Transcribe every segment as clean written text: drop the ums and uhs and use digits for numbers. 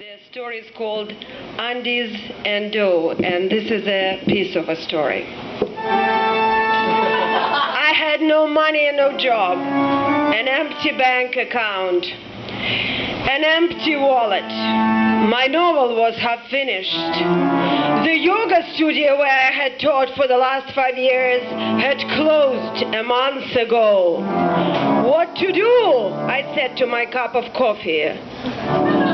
The story is called Undies and Dough, and this is a piece of a story. I had no money and no job, an empty bank account, an empty wallet. My novel was half finished. The yoga studio where I had taught for the last 5 years had closed a month ago. What to do? I said to my cup of coffee.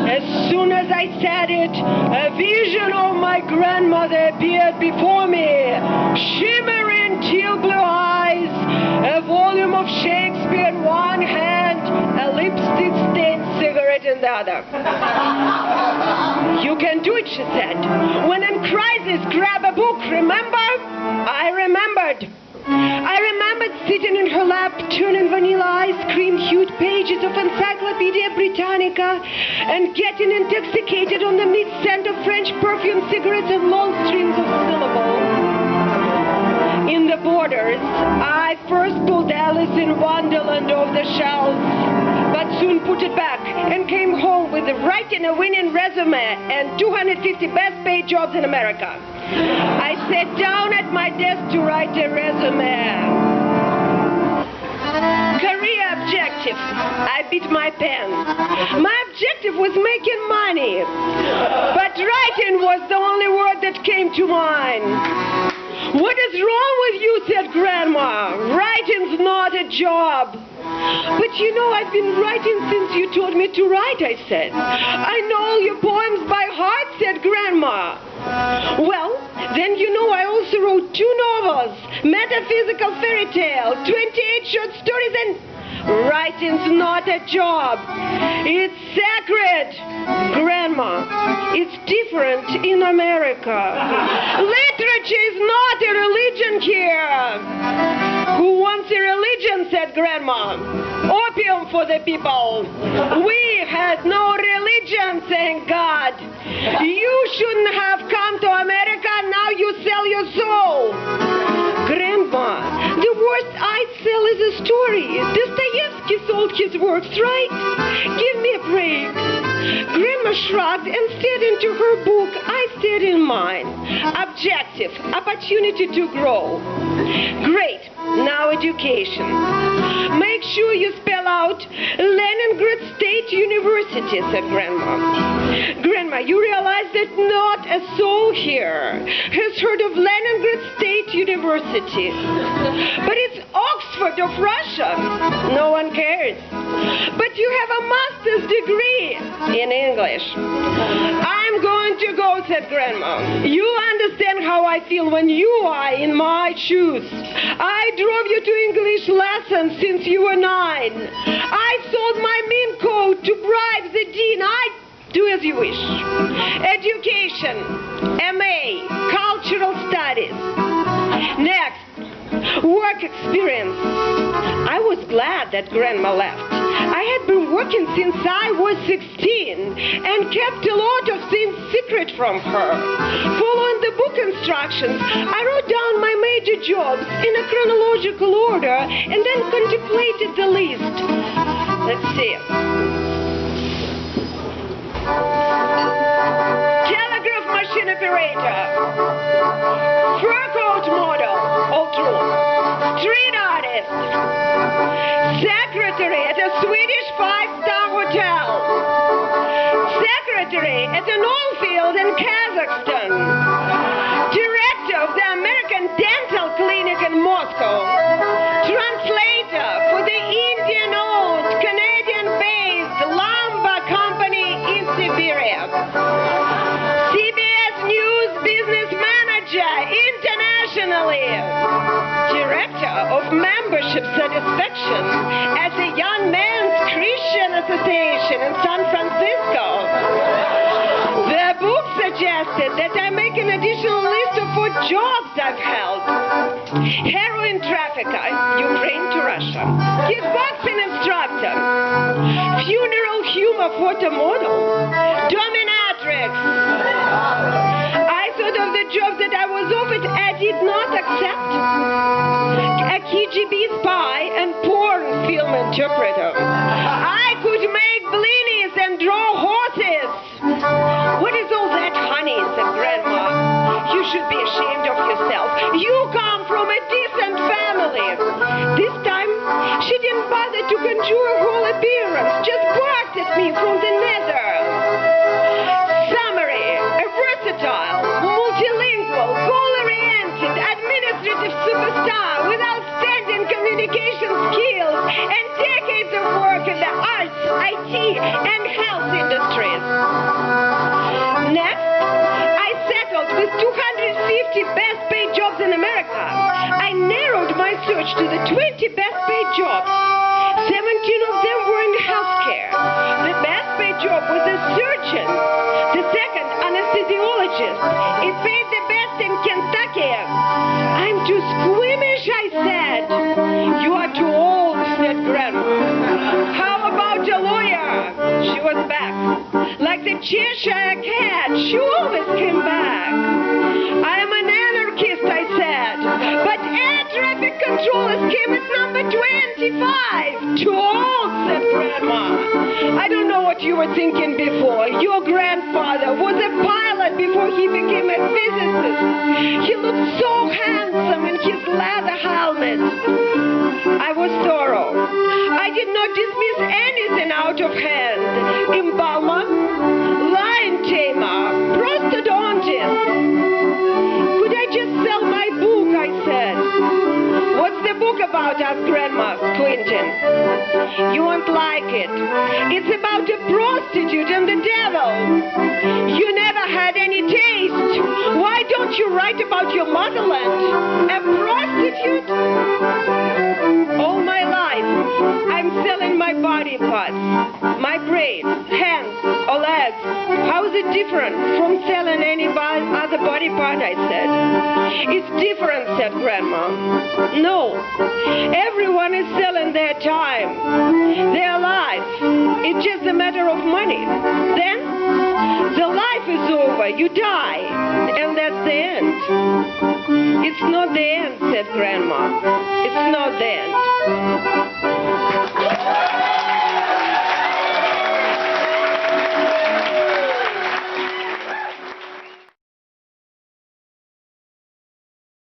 As soon as I said it, a vision of my grandmother appeared before me. Shimmering teal blue eyes, a volume of Shakespeare in one hand, a lipstick-stained cigarette in the other. You can do it, she said. When in crisis, grab a book, remember? I remembered. I remembered sitting in her lap, turning vanilla ice cream, huge pages of Encyclopedia Britannica, and getting intoxicated on the mid-scent of French perfume cigarettes and long strings of syllables. In the Borders, I first pulled Alice in Wonderland off the shelf, but soon put it back and came home with writing a winning resume and 250 best-paid jobs in America. I sat down at my desk to write a resume. Career objective. I beat my pen. My objective was making money, but writing was the only word that came to mind. What is wrong with you, said Grandma. Writing's not a job. But you know, I've been writing since you taught me to write, I said. I know all your poems by heart, said Grandma. Well, then you know I also wrote 2 novels, metaphysical fairy tale, 28 short stories, and writing's not a job. It's sacred, Grandma. It's different in America. Literature is not a religion here. Who wants a religion, said Grandma. Opium for the people. We had no religion, thank God. You shouldn't have come to America, now you sell your soul. Grandma, the worst I'd sell is a story. Dostoevsky sold his works, right? Give me a break. Grandma shrugged and stared into her book. I stared in mine. Objective, opportunity to grow. Great, now education. Make sure you spell out Leningrad State University, said Grandma. Grandma, you realize that not a soul here has heard of Leningrad State University. But it's Oxford of Russia. No one cares. But you have a master's degree in English. I'm going to go, said Grandma. You understand how I feel when you are in my shoes. I drove you to English lessons since you were 9. I sold my mink coat to bribe the dean. Do as you wish. Education, MA, cultural studies. Next, work experience. I was glad that Grandma left. I had been working since I was 16 and kept a lot of things secret from her. Following the book instructions, I wrote down my major jobs in a chronological order and then contemplated the list. Let's see. Telegraph machine operator, fur coat model, all true, street artist, secretary at a Swedish 5-star hotel, secretary at an oil field in Kazakhstan, director of the American Dental Clinic in Moscow, translator for the Indian-owned, Canadian-based Lamba Company in Siberia, CBS News business manager internationally, director of membership satisfaction at the Young Men's Christian Association in San Francisco. The book suggested that I make an additional list of 4 jobs I've held. Heroin trafficker, Ukraine to Russia. Kickboxing instructor. Funeral humor photo model. Dominatrix. I thought of the job that I was offered I did not accept. A KGB spy and porn film interpreter. I could make blinis and draw horses. laughed at me from the nether. Summary, a versatile, multilingual, goal-oriented, administrative superstar with outstanding communication skills and decades of work in the arts, IT, and health industries. Next, I settled with 250 best-paid jobs in America. I narrowed my search to the 20 best-paid jobs. 17 of them were in healthcare. The best-paid job was a surgeon. The second, anesthesiologist. It paid the best in Kentucky. I'm too squeamish, I said. You are too old, said Grandma. How about a lawyer? She was back. Like the Cheshire cat, she always came back. I am an anarchist, I said. But air traffic controllers came at number 25. Too old, said Grandma. I don't know what you were thinking before. Your grandfather was a pilot before he became a physicist. He looked so handsome in his leather helmet. I was thorough. I did not dismiss anything out of hand. Embalmer, lion tamer, prostodontist. Could I just sell my book, I said. What's the book about, asked Grandma, squinting. You won't like it. It's about a prostitute and the devil. You never had any taste. Why don't you write about your motherland? A prostitute? All my life, I'm selling my body parts. My brain, hands, or legs. How is it different from selling any other body part, I said. It's different, said Grandma. No, everyone is selling their time, their life. It's just a matter of money. Then, the life is over, you die, and that's the end. It's not the end, said Grandma. It's not the end.